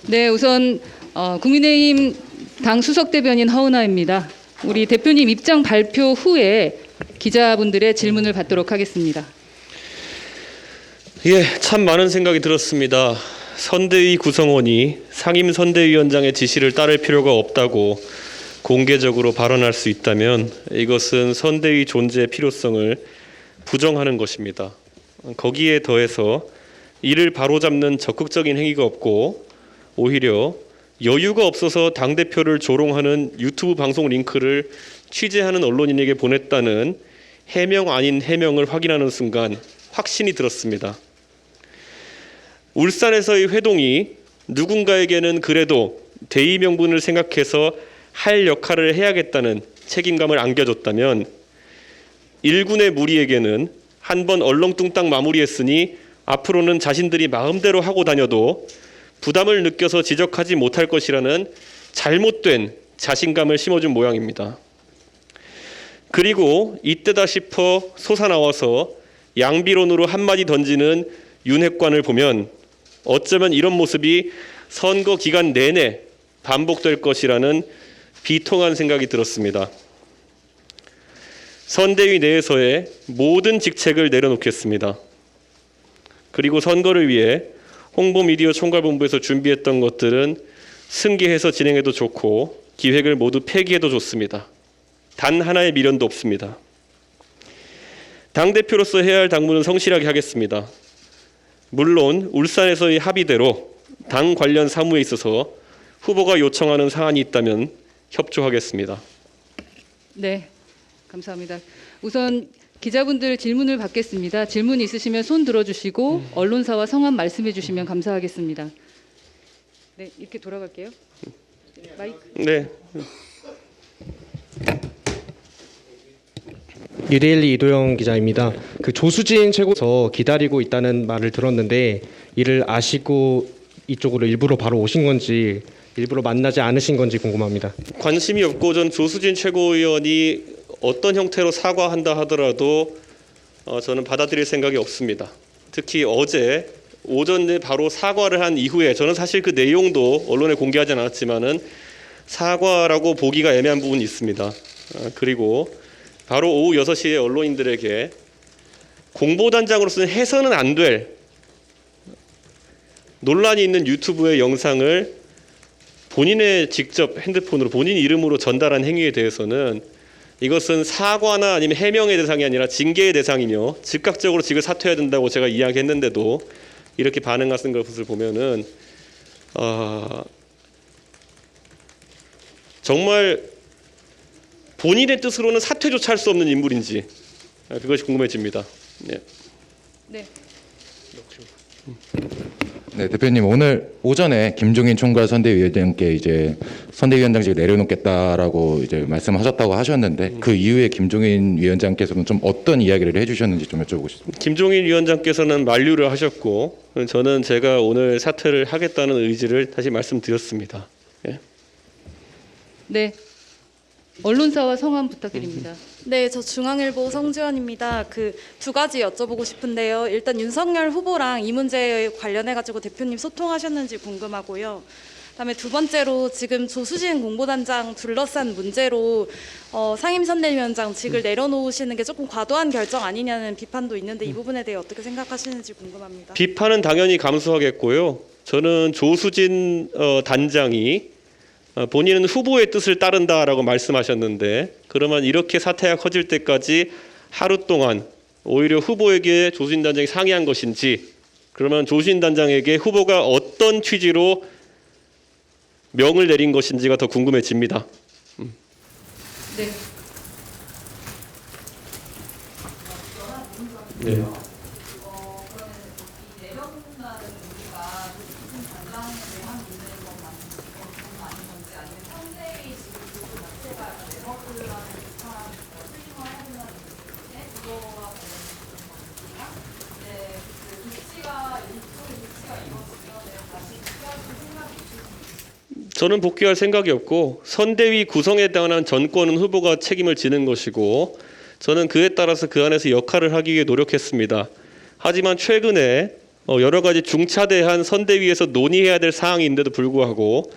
네, 우선 국민의힘 당 수석대변인 허은하입니다. 우리 대표님 입장 발표 후에 기자분들의 질문을 받도록 하겠습니다. 예, 참 많은 생각이 들었습니다. 선대위 구성원이 상임선대위원장의 지시를 따를 필요가 없다고 공개적으로 발언할 수 있다면 이것은 선대위 존재의 필요성을 부정하는 것입니다. 거기에 더해서 이를 바로잡는 적극적인 행위가 없고 오히려 여유가 없어서 당대표를 조롱하는 유튜브 방송 링크를 취재하는 언론인에게 보냈다는 해명 아닌 해명을 확인하는 순간 확신이 들었습니다. 울산에서의 회동이 누군가에게는 그래도 대의 명분을 생각해서 할 역할을 해야겠다는 책임감을 안겨줬다면 일군의 무리에게는 한번 얼렁뚱땅 마무리했으니 앞으로는 자신들이 마음대로 하고 다녀도 부담을 느껴서 지적하지 못할 것이라는 잘못된 자신감을 심어준 모양입니다. 그리고 이때다 싶어 솟아나와서 양비론으로 한마디 던지는 윤핵관을 보면 어쩌면 이런 모습이 선거 기간 내내 반복될 것이라는 비통한 생각이 들었습니다. 선대위 내에서의 모든 직책을 내려놓겠습니다. 그리고 선거를 위해 홍보미디어 총괄본부에서 준비했던 것들은 승계해서 진행해도 좋고 기획을 모두 폐기해도 좋습니다. 단 하나의 미련도 없습니다. 당대표로서 해야 할 당무는 성실하게 하겠습니다. 물론 울산에서의 합의대로 당 관련 사무에 있어서 후보가 요청하는 사안이 있다면 협조하겠습니다. 네, 감사합니다. 우선 기자분들 질문을 받겠습니다. 질문 있으시면 손 들어주시고 언론사와 성함 말씀해 주시면 감사하겠습니다. 네, 이렇게 돌아갈게요. 마이크. 네. 유데일리 이도영 기자입니다. 그 조수진 최고서 기다리고 있다는 말을 들었는데 이를 아시고 이쪽으로 일부러 바로 오신 건지 일부러 만나지 않으신 건지 궁금합니다. 관심이 없고 전 조수진 최고위원이 어떤 형태로 사과한다 하더라도 저는 받아들일 생각이 없습니다. 특히 어제 오전에 바로 사과를 한 이후에 저는 사실 그 내용도 언론에 공개하지 않았지만은 사과라고 보기가 애매한 부분이 있습니다. 그리고 바로 오후 6시에 언론인들에게 공보단장으로서는 해서는 안 될 논란이 있는 유튜브의 영상을 본인의 직접 핸드폰으로 본인 이름으로 전달한 행위에 대해서는 이것은 사과나 아니면 해명의 대상이 아니라 징계의 대상이며 즉각적으로 직을 사퇴해야 된다고 제가 이야기했는데도 이렇게 반응하는 것을 보면은 정말 본인의 뜻으로는 사퇴조차 할 수 없는 인물인지 그것이 궁금해집니다. 네. 네. 네, 대표님 오늘 오전에 김종인 총괄 선대위원장께 이제 선대위원장직을 내려놓겠다라고 이제 말씀하셨다고 하셨는데 그 이후에 김종인 위원장께서는 좀 어떤 이야기를 해주셨는지 좀 여쭤보고 싶습니다. 김종인 위원장께서는 만류를 하셨고 저는 제가 오늘 사퇴를 하겠다는 의지를 다시 말씀드렸습니다. 예. 네. 언론사와 성함 부탁드립니다. 네, 저 중앙일보 성지연입니다. 그 두 가지 여쭤보고 싶은데요. 일단 윤석열 후보랑 이 문제에 관련해 가지고 대표님 소통하셨는지 궁금하고요. 그다음에 두 번째로 지금 조수진 공보단장 둘러싼 문제로 상임선대위원장직을 내려놓으시는 게 조금 과도한 결정 아니냐는 비판도 있는데 이 부분에 대해 어떻게 생각하시는지 궁금합니다. 비판은 당연히 감수하겠고요. 저는 조수진 단장이 본인은 후보의 뜻을 따른다라고 말씀하셨는데 그러면 이렇게 사태가 커질 때까지 하루 동안 오히려 후보에게 조수진 단장이 상의한 것인지 그러면 조수진 단장에게 후보가 어떤 취지로 명을 내린 것인지가 더 궁금해집니다. 네. 네. 저는 복귀할 생각이 없고 선대위 구성에 관한 전권은 후보가 책임을 지는 것이고 저는 그에 따라서 그 안에서 역할을 하기 위해 노력했습니다. 하지만 최근에 여러 가지 중차대한 선대위에서 논의해야 될 사항인데도 불구하고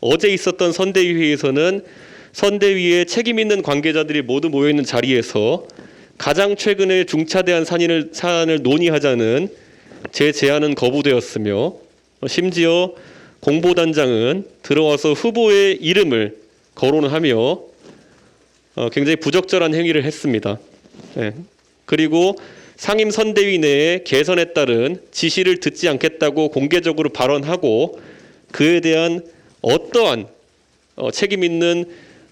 어제 있었던 선대위 회의에서는 선대위에 책임 있는 관계자들이 모두 모여 있는 자리에서 가장 최근에 중차대한 사안을 논의하자는 제 제안은 거부되었으며 심지어 공보단장은 들어와서 후보의 이름을 거론하며 굉장히 부적절한 행위를 했습니다. 네. 그리고 상임 선대위 내에 개선에 따른 지시를 듣지 않겠다고 공개적으로 발언하고 그에 대한 어떠한 책임 있는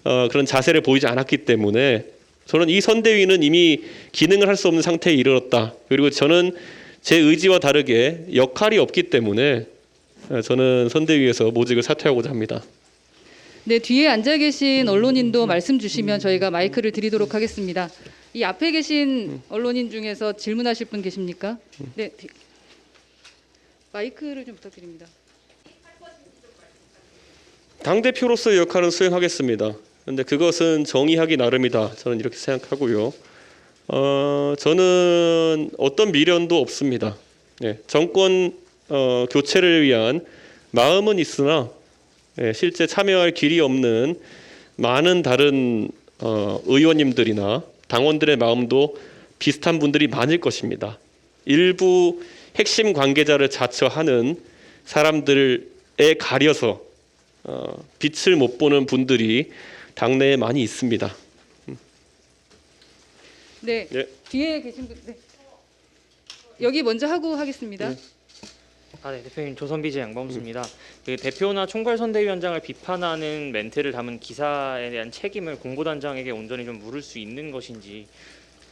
그런 자세를 보이지 않았기 때문에 저는 이 선대위는 이미 기능을 할 수 없는 상태에 이르렀다. 그리고 저는 제 의지와 다르게 역할이 없기 때문에 저는 선대위에서 모직을 사퇴하고자 합니다. 네, 뒤에 앉아 계신 언론인도 말씀 주시면 저희가 마이크를 드리도록 하겠습니다. 이 앞에 계신 언론인 중에서 질문하실 분 계십니까? 네, 마이크를 좀 부탁드립니다. 당대표로서의 역할은 수행하겠습니다. 그런데 그것은 정의하기 나름이다. 저는 이렇게 생각하고요. 저는 어떤 미련도 없습니다. 네, 정권 교체를 위한 마음은 있으나 실제 참여할 길이 없는 많은 다른 의원님들이나 당원들의 마음도 비슷한 분들이 많을 것입니다. 일부 핵심 관계자를 자처하는 사람들에 가려서 빛을 못 보는 분들이 당내에 많이 있습니다. 네, 예. 뒤에 계신 분, 네. 여기 먼저 하고 하겠습니다. 네, 대표님 조선비제 양범수입니다. 그 대표나 총괄선대위원장을 비판하는 멘트를 담은 기사에 대한 책임을 공보단장에게 온전히 좀 물을 수 있는 것인지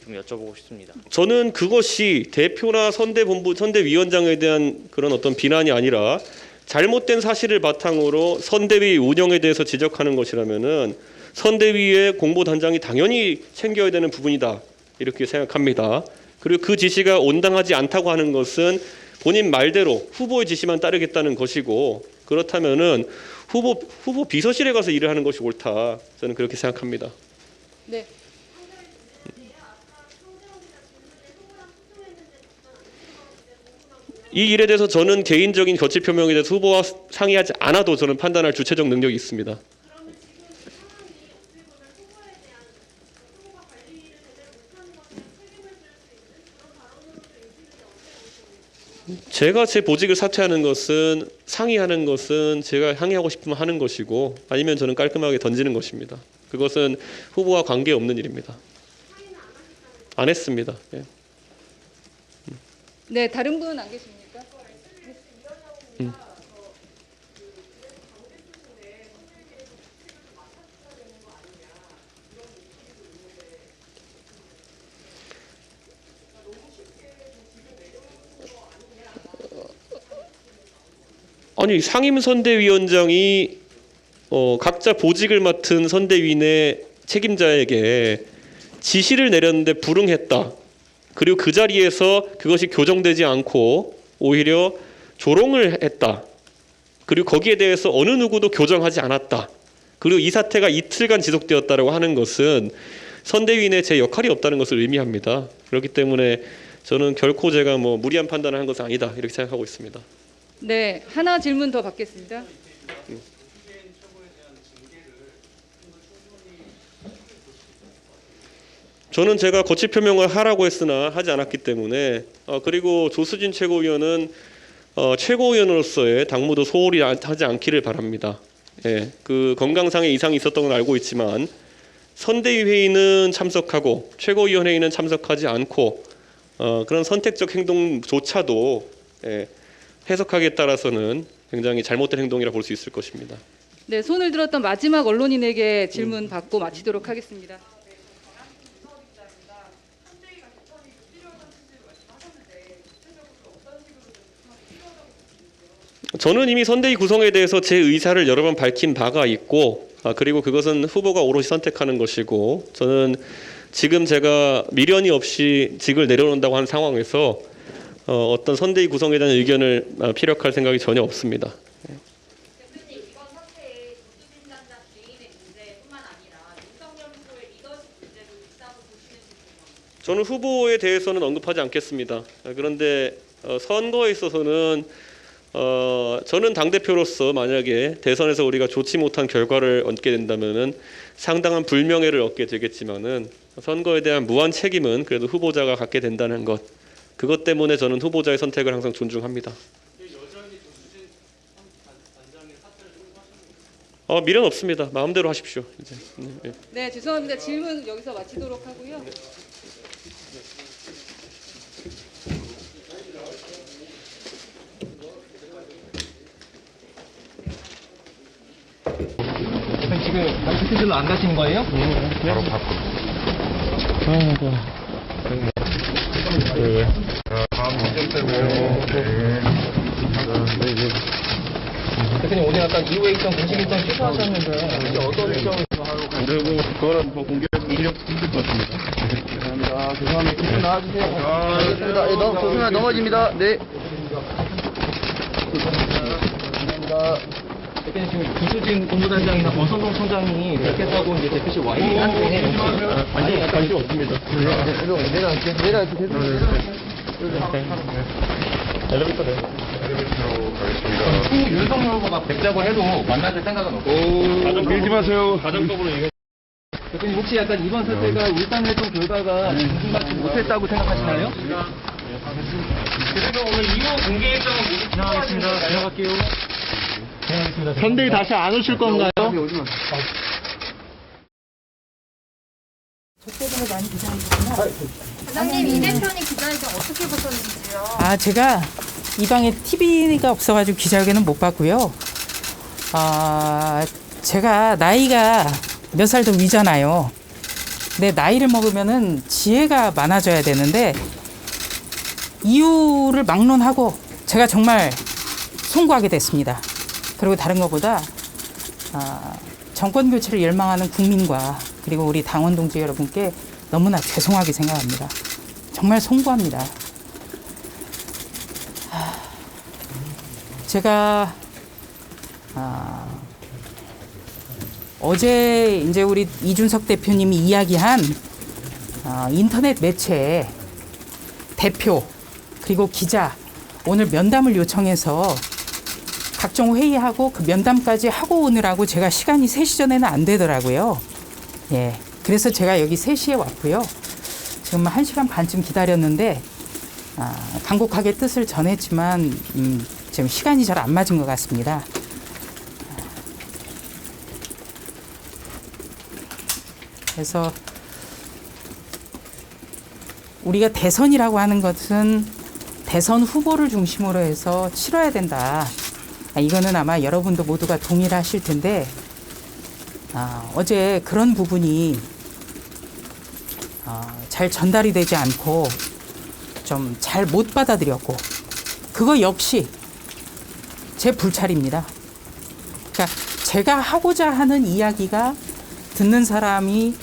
좀 여쭤보고 싶습니다. 저는 그것이 대표나 선대본부, 선대위원장에 대한 그런 어떤 비난이 아니라 잘못된 사실을 바탕으로 선대위 운영에 대해서 지적하는 것이라면은 선대위의 공보단장이 당연히 챙겨야 되는 부분이다 이렇게 생각합니다. 그리고 그 지시가 온당하지 않다고 하는 것은 본인 말대로 후보의 지시만 따르겠다는 것이고 그렇다면은 후보 비서실에 가서 일을 하는 것이 옳다 저는 그렇게 생각합니다. 네. 이 일에 대해서 저는 개인적인 거취 표명에 대해서 후보와 상의하지 않아도 저는 판단할 주체적 능력이 있습니다. 제가 제 보직을 사퇴하는 것은 상의하는 것은 제가 항의하고 싶으면 하는 것이고 아니면 저는 깔끔하게 던지는 것입니다. 그것은 후보와 관계없는 일입니다. 안 했습니다. 예. 네, 다른 분 안 계십니까? 아니 상임선대위원장이 각자 보직을 맡은 선대위내 책임자에게 지시를 내렸는데 불응했다. 그리고 그 자리에서 그것이 교정되지 않고 오히려 조롱을 했다. 그리고 거기에 대해서 어느 누구도 교정하지 않았다. 그리고 이 사태가 이틀간 지속되었다라고 하는 것은 선대위 내 제 역할이 없다는 것을 의미합니다. 그렇기 때문에 저는 결코 제가 뭐 무리한 판단을 한 것은 아니다 이렇게 생각하고 있습니다. 네, 하나 질문 더 받겠습니다. 저는 제가 거취 표명을 하라고 했으나 하지 않았기 때문에 그리고 조수진 최고위원은 최고위원으로서의 당무도 소홀히 하지 않기를 바랍니다. 예, 그 건강상의 이상이 있었던 건 알고 있지만 선대위 회의는 참석하고 최고위원회의는 참석하지 않고 그런 선택적 행동조차도 해석하기에 따라서는 굉장히 잘못된 행동이라 볼 수 있을 것입니다. 네, 손을 들었던 마지막 언론인에게 질문 받고 마치도록 하겠습니다. 저는 이미 선대위 구성에 대해서 제 의사를 여러 번 밝힌 바가 있고 그리고 그것은 후보가 오롯이 선택하는 것이고 저는 지금 제가 미련이 없이 직을 내려놓는다고 하는 상황에서 어떤 선대위 구성에 대한 의견을 피력할 생각이 전혀 없습니다. 대표님 이번 사태에 조수진 단장 개인의 문제뿐만 아니라 윤석열 후보의 리더십 문제도 있다고 보시는지 궁금합니다. 저는 후보에 대해서는 언급하지 않겠습니다. 그런데 선거에 있어서는 저는 당대표로서 만약에 대선에서 우리가 좋지 못한 결과를 얻게 된다면은 상당한 불명예를 얻게 되겠지만은 선거에 대한 무한 책임은 그래도 후보자가 갖게 된다는 것, 그것 때문에 저는 후보자의 선택을 항상 존중합니다. 미련 없습니다. 마음대로 하십시오. 이제. 네. 네, 죄송합니다. 질문 여기서 마치도록 하고요. 지금 당직실로 안 가시는 거예요? 바로 밖으로. 대표님 오늘 약간 이후에 일정 공식 일정 취소하셨는데 이제 어떤 일정을 그리고 그거는 뭐 공개해서 이력 힘들 것 같습니다. 감사합니다. 죄송합니다. 기분 나와주세요. 알겠습니다. 조심하게 넘어집니다. 네. 감사합니다. 대표님 지금 구수진 본부단장이나 권성동 총장이 뵙겠다고 이제 대표실 와 있긴 한데 관심 없습니다. 내려갈게. 엘리베이터 내. 엘리베이터로 가겠습니다. 후 윤석열 후보가 뵙자고 해도 만나실 생각은 없고 밀지 마세요. 가정법으로 얘기. 대표님 혹시 약간 이번 사태가 울산 활동 결과가 공신받지 못했다고 생각하시나요? 그래서 오늘 이후 공개 일정은 모두 지나가겠습니다. 지나갈게요. 지나가겠습니다. 선대위 다시 안 오실 건가요? 부장님 이 대표님 기자회견 어떻게 보셨는지요? 제가 이 방에 TV가 없어가지고 기자회견은 못 봤고요. 제가 나이가 몇 살 더 위잖아요. 근데 나이를 먹으면은 지혜가 많아져야 되는데 이유를 막론하고 제가 정말 송구하게 됐습니다. 그리고 다른 것보다 정권 교체를 열망하는 국민과 그리고 우리 당원 동지 여러분께 너무나 죄송하게 생각합니다. 정말 송구합니다. 제가 어제 이제 우리 이준석 대표님이 이야기한 인터넷 매체 대표 그리고 기자 오늘 면담을 요청해서 각종 회의하고 그 면담까지 하고 오느라고 제가 시간이 3시 전에는 안 되더라고요. 예. 그래서 제가 여기 3시에 왔고요. 지금 1시간 반쯤 기다렸는데 간곡하게 뜻을 전했지만 지금 시간이 잘 안 맞은 것 같습니다. 그래서 우리가 대선이라고 하는 것은 대선 후보를 중심으로 해서 치러야 된다. 이거는 아마 여러분도 모두가 동의를 하실 텐데 어제 그런 부분이 잘 전달이 되지 않고 좀 잘 못 받아들였고 그거 역시 제 불찰입니다. 그러니까 제가 하고자 하는 이야기가 듣는 사람이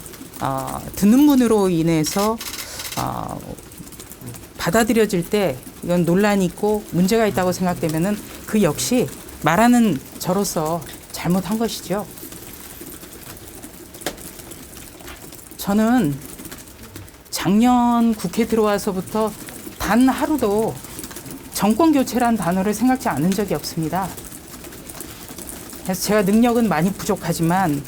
듣는 분으로 인해서 받아들여질 때 이건 논란이 있고 문제가 있다고 생각되면은 그 역시 말하는 저로서 잘못한 것이죠. 저는 작년 국회 들어와서부터 단 하루도 정권 교체란 단어를 생각지 않은 적이 없습니다. 그래서 제가 능력은 많이 부족하지만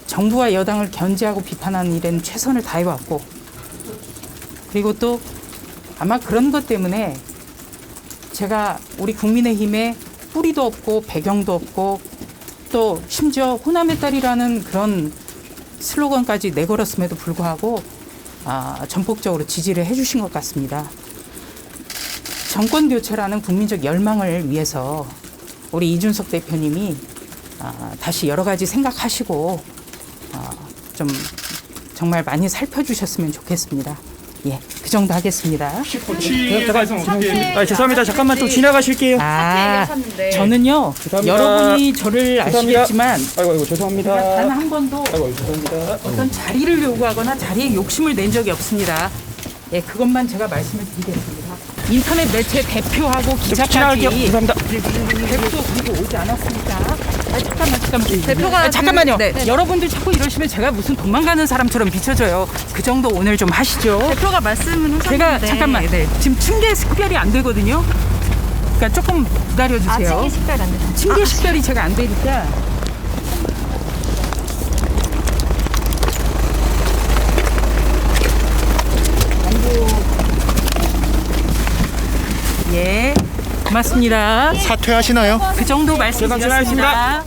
정부와 여당을 견제하고 비판하는 일에는 최선을 다해왔고 그리고 또 아마 그런 것 때문에 제가 우리 국민의힘에 뿌리도 없고 배경도 없고 또 심지어 호남의 딸이라는 그런 슬로건까지 내걸었음에도 불구하고 전폭적으로 지지를 해주신 것 같습니다. 정권 교체라는 국민적 열망을 위해서 우리 이준석 대표님이 다시 여러 가지 생각하시고 좀 정말 많이 살펴주셨으면 좋겠습니다. 예, 그 정도 하겠습니다. 죄송합니다. 잠깐만 좀 지나가실게요. 저는요, 죄송합니다. 여러분이 저를 아시겠지만 아이고 죄송합니다. 단 한 번도 죄송합니다. 어떤 자리를 요구하거나 자리에 욕심을 낸 적이 없습니다. 예, 그것만 제가 말씀을 드리겠습니다. 인터넷 매체 대표하고 기자까지 죄송합니다. 대표 그리고 오지 않았습니까? 잠깐만. 대표가 잠깐만요. 네. 여러분들 자꾸 이러시면 제가 무슨 도망가는 사람처럼 비춰져요. 그 정도 오늘 좀 하시죠. 대표가 말씀은 하셨는데 제가 잠깐만. 지금 층계 식별이 안 되거든요. 그러니까 조금 기다려 주세요. 층계 식별 안 돼요. 층계 식별이 제가 안 되니까. 예, 고맙습니다. 사퇴하시나요? 그 정도 말씀드렸습니다.